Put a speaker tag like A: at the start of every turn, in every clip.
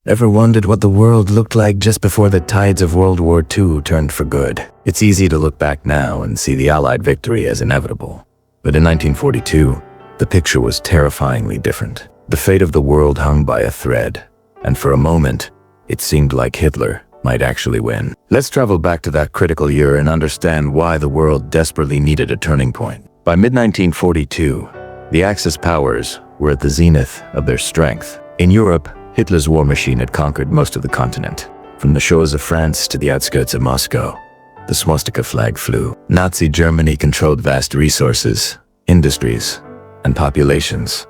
A: Ever wondered what the world looked like just before the tides of World War II turned for good? It's easy to look back now and see the Allied victory as inevitable. But in 1942, the picture was terrifyingly different. The fate of the world hung by a thread, and for a moment, it seemed like Hitler might actually win. Let's travel back to that critical year and understand why the world desperately needed a turning point. By mid-1942, the Axis powers were at the zenith of their strength. In Europe, Hitler's war machine had conquered most of the continent. From the shores of France to the outskirts of Moscow, the swastika flag flew. Nazi Germany controlled vast resources, industries, and populations,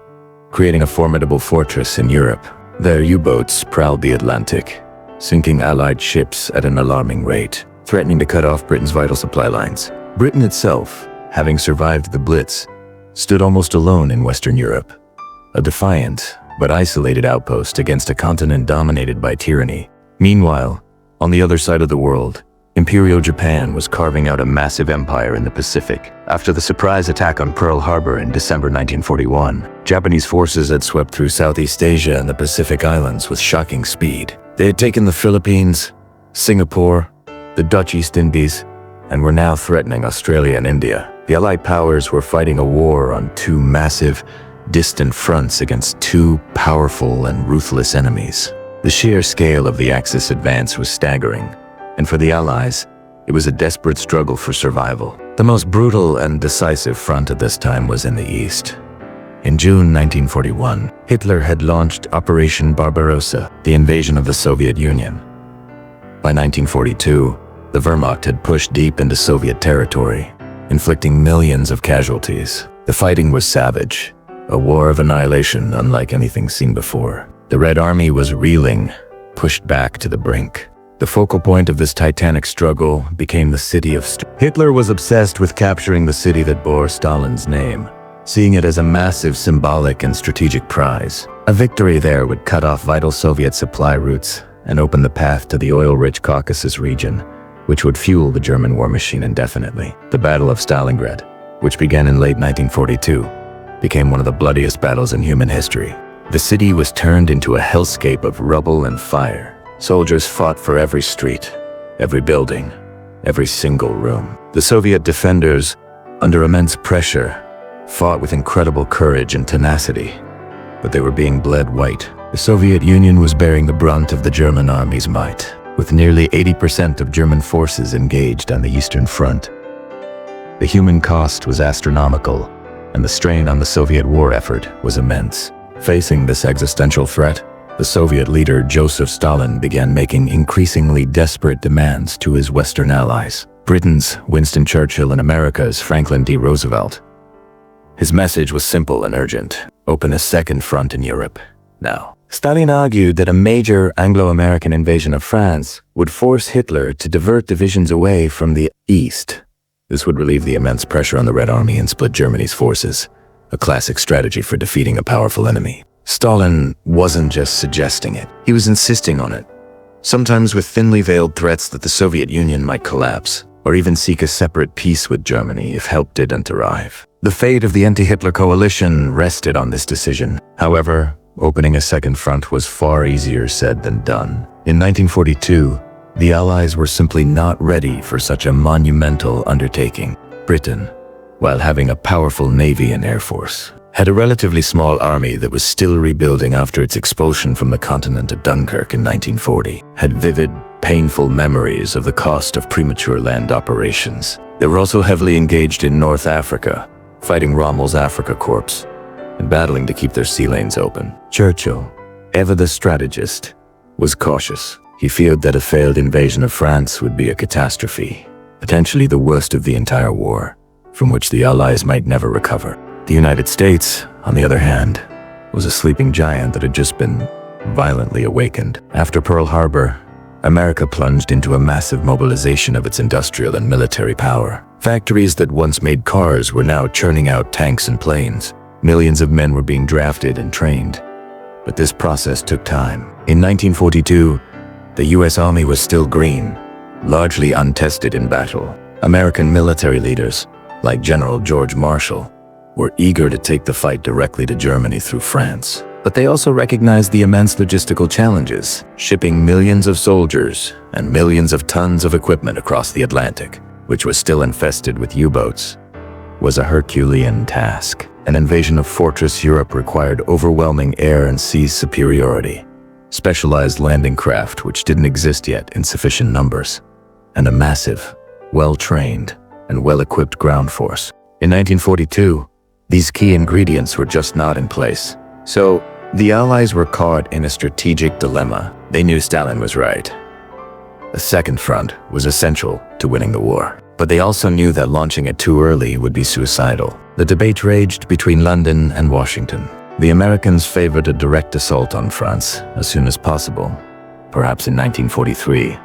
A: creating a formidable fortress in Europe. Their U-boats prowled the Atlantic, sinking Allied ships at an alarming rate, threatening to cut off Britain's vital supply lines. Britain itself, having survived the Blitz, stood almost alone in Western Europe, a defiant but isolated outpost against a continent dominated by tyranny. Meanwhile, on the other side of the world, Imperial Japan was carving out a massive empire in the Pacific. After the surprise attack on Pearl Harbor in December 1941, Japanese forces had swept through Southeast Asia and the Pacific Islands with shocking speed. They had taken the Philippines, Singapore, the Dutch East Indies, and were now threatening Australia and India. The Allied powers were fighting a war on two massive, distant fronts against two powerful and ruthless enemies. The sheer scale of the Axis advance was staggering, and for the Allies, it was a desperate struggle for survival. The most brutal and decisive front at this time was in the East. In June 1941, Hitler had launched Operation Barbarossa, the invasion of the Soviet Union. By 1942, the Wehrmacht had pushed deep into Soviet territory, inflicting millions of casualties. The fighting was savage, a war of annihilation unlike anything seen before. The Red Army was reeling, pushed back to the brink. The focal point of this titanic struggle became the city of Hitler was obsessed with capturing the city that bore Stalin's name, seeing it as a massive symbolic and strategic prize. A victory there would cut off vital Soviet supply routes and open the path to the oil-rich Caucasus region, which would fuel the German war machine indefinitely. The Battle of Stalingrad, which began in late 1942, became one of the bloodiest battles in human history. The city was turned into a hellscape of rubble and fire. Soldiers fought for every street, every building, every single room. The Soviet defenders, under immense pressure, fought with incredible courage and tenacity, but they were being bled white. The Soviet Union was bearing the brunt of the German army's might, with nearly 80% of German forces engaged on the Eastern Front. The human cost was astronomical, and the strain on the Soviet war effort was immense. Facing this existential threat, the Soviet leader Joseph Stalin began making increasingly desperate demands to his Western allies. Britain's Winston Churchill and America's Franklin D. Roosevelt. His message was simple and urgent: open a second front in Europe, now. Stalin argued that a major Anglo-American invasion of France would force Hitler to divert divisions away from the East. This would relieve the immense pressure on the Red Army and split Germany's forces, a classic strategy for defeating a powerful enemy. Stalin wasn't just suggesting it, he was insisting on it, sometimes with thinly veiled threats that the Soviet Union might collapse, or even seek a separate peace with Germany if help didn't arrive. The fate of the anti-Hitler coalition rested on this decision. However, opening a second front was far easier said than done. In 1942, the Allies were simply not ready for such a monumental undertaking. Britain, while having a powerful navy and air force, had a relatively small army that was still rebuilding after its expulsion from the continent at Dunkirk in 1940, had vivid, painful memories of the cost of premature land operations. They were also heavily engaged in North Africa, fighting Rommel's Afrika Korps, and battling to keep their sea lanes open. Churchill, ever the strategist, was cautious. He feared that a failed invasion of France would be a catastrophe, potentially the worst of the entire war, from which the Allies might never recover. The United States, on the other hand, was a sleeping giant that had just been violently awakened. After Pearl Harbor, America plunged into a massive mobilization of its industrial and military power. Factories that once made cars were now churning out tanks and planes. Millions of men were being drafted and trained. But this process took time. In 1942, the U.S. Army was still green, largely untested in battle. American military leaders, like General George Marshall, were eager to take the fight directly to Germany through France. But they also recognized the immense logistical challenges. Shipping millions of soldiers and millions of tons of equipment across the Atlantic, which was still infested with U-boats, was a Herculean task. An invasion of Fortress Europe required overwhelming air and sea superiority, specialized landing craft which didn't exist yet in sufficient numbers, and a massive, well-trained, and well-equipped ground force. In 1942, these key ingredients were just not in place. So, the Allies were caught in a strategic dilemma. They knew Stalin was right. A second front was essential to winning the war. But they also knew that launching it too early would be suicidal. The debate raged between London and Washington. The Americans favored a direct assault on France as soon as possible, perhaps in 1943.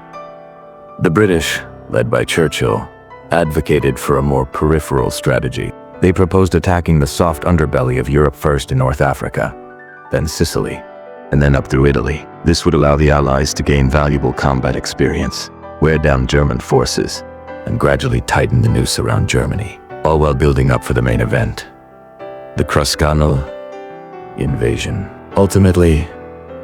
A: The British, led by Churchill, advocated for a more peripheral strategy. They proposed attacking the soft underbelly of Europe first in North Africa, then Sicily, and then up through Italy. This would allow the Allies to gain valuable combat experience, wear down German forces, and gradually tighten the noose around Germany, all while building up for the main event, the Cruscanal invasion. Ultimately,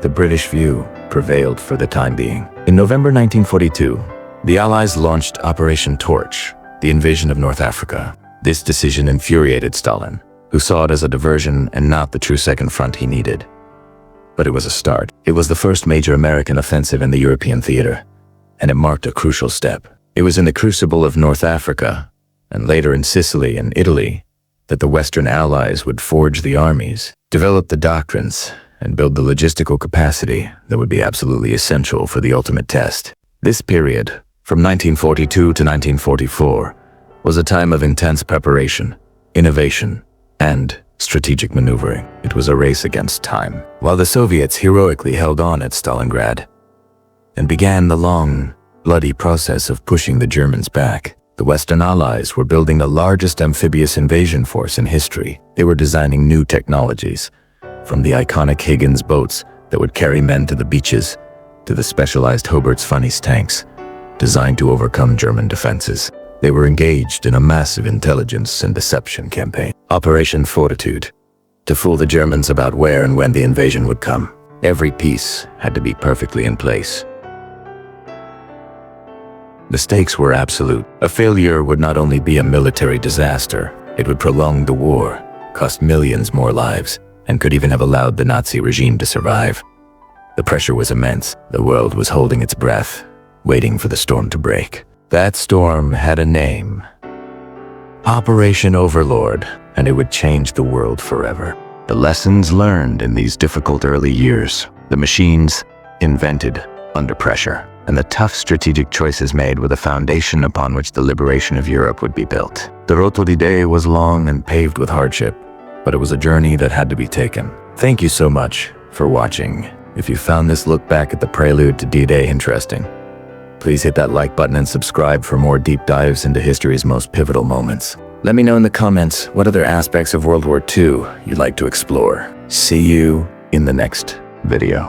A: the British view prevailed for the time being. In November 1942, the Allies launched Operation Torch, the invasion of North Africa. This decision infuriated Stalin, who saw it as a diversion and not the true second front he needed. But it was a start. It was the first major American offensive in the European theater, and it marked a crucial step. It was in the crucible of North Africa, and later in Sicily and Italy, that the Western Allies would forge the armies, develop the doctrines, and build the logistical capacity that would be absolutely essential for the ultimate test. This period, from 1942 to 1944, was a time of intense preparation, innovation, and strategic maneuvering. It was a race against time. While the Soviets heroically held on at Stalingrad and began the long, bloody process of pushing the Germans back, the Western Allies were building the largest amphibious invasion force in history. They were designing new technologies, from the iconic Higgins boats that would carry men to the beaches, to the specialized Hobart's Funnies tanks, designed to overcome German defenses. They were engaged in a massive intelligence and deception campaign, Operation Fortitude, to fool the Germans about where and when the invasion would come. Every piece had to be perfectly in place. The stakes were absolute. A failure would not only be a military disaster, it would prolong the war, cost millions more lives, and could even have allowed the Nazi regime to survive. The pressure was immense. The world was holding its breath, waiting for the storm to break. That storm had a name, Operation Overlord, and it would change the world forever. The lessons learned in these difficult early years, the machines invented under pressure, and the tough strategic choices made were the foundation upon which the liberation of Europe would be built. The Route du D-Day was long and paved with hardship, but it was a journey that had to be taken. Thank you so much for watching. If you found this look back at the prelude to D-Day interesting, please hit that like button and subscribe for more deep dives into history's most pivotal moments. Let me know in the comments what other aspects of World War II you'd like to explore. See you in the next video.